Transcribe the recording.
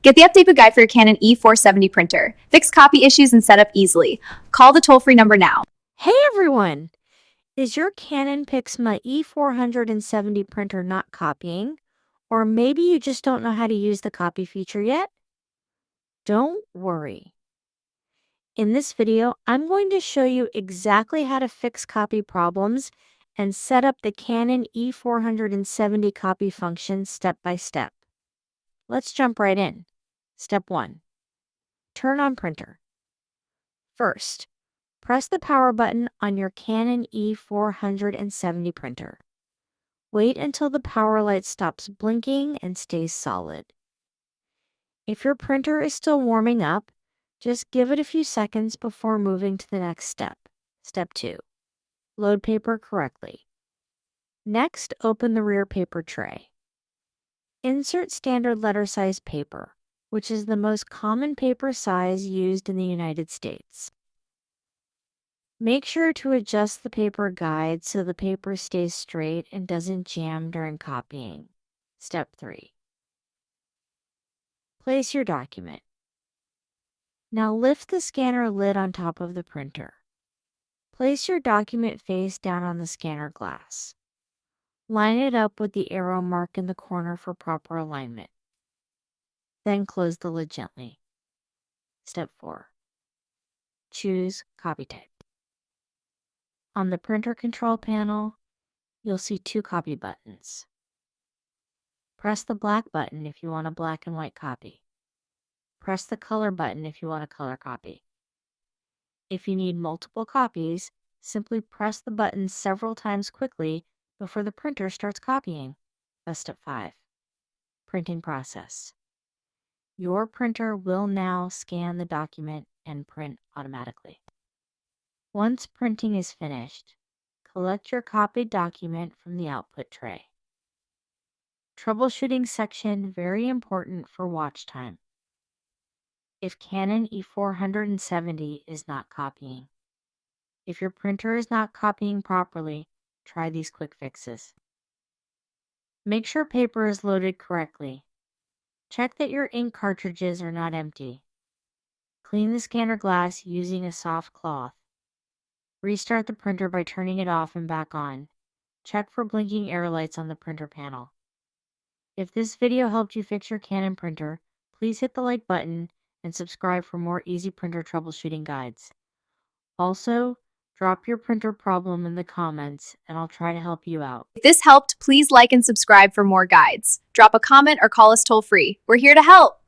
Get the updated guide for your Canon E470 printer. Fix copy issues and set up easily. Call the toll-free number now. Hey everyone! Is your Canon PIXMA E470 printer not copying? Or maybe you just don't know how to use the copy feature yet? Don't worry. In this video, I'm going to show you exactly how to fix copy problems and set up the Canon E470 copy function step by step. Let's jump right in. Step 1. Turn on printer. First, press the power button on your Canon E470 printer. Wait until the power light stops blinking and stays solid. If your printer is still warming up, just give it a few seconds before moving to the next step. Step 2. Load paper correctly. Next, open the rear paper tray. Insert standard letter size paper, which is the most common paper size used in the United States. Make sure to adjust the paper guide so the paper stays straight and doesn't jam during copying. Step 3. Place your document. Now lift the scanner lid on top of the printer. Place your document face down on the scanner glass. Line it up with the arrow mark in the corner for proper alignment. Then close the lid gently. Step 4. Choose copy type. On the printer control panel, you'll see 2 copy buttons. Press the black button if you want a black and white copy. Press the color button if you want a color copy. If you need multiple copies, simply press the button several times quickly before the printer starts copying. That's step 5. Printing process. Your printer will now scan the document and print automatically. Once printing is finished, collect your copied document from the output tray. Troubleshooting section very important for watch time. If Canon E470 is not copying. If your printer is not copying properly, try these quick fixes. Make sure paper is loaded correctly. Check that your ink cartridges are not empty. Clean the scanner glass using a soft cloth. Restart the printer by turning it off and back on. Check for blinking arrow lights on the printer panel. If this video helped you fix your Canon printer, please hit the like button and subscribe for more easy printer troubleshooting guides. Also, drop your printer problem in the comments and I'll try to help you out. If this helped, please like and subscribe for more guides. Drop a comment or call us toll-free. We're here to help.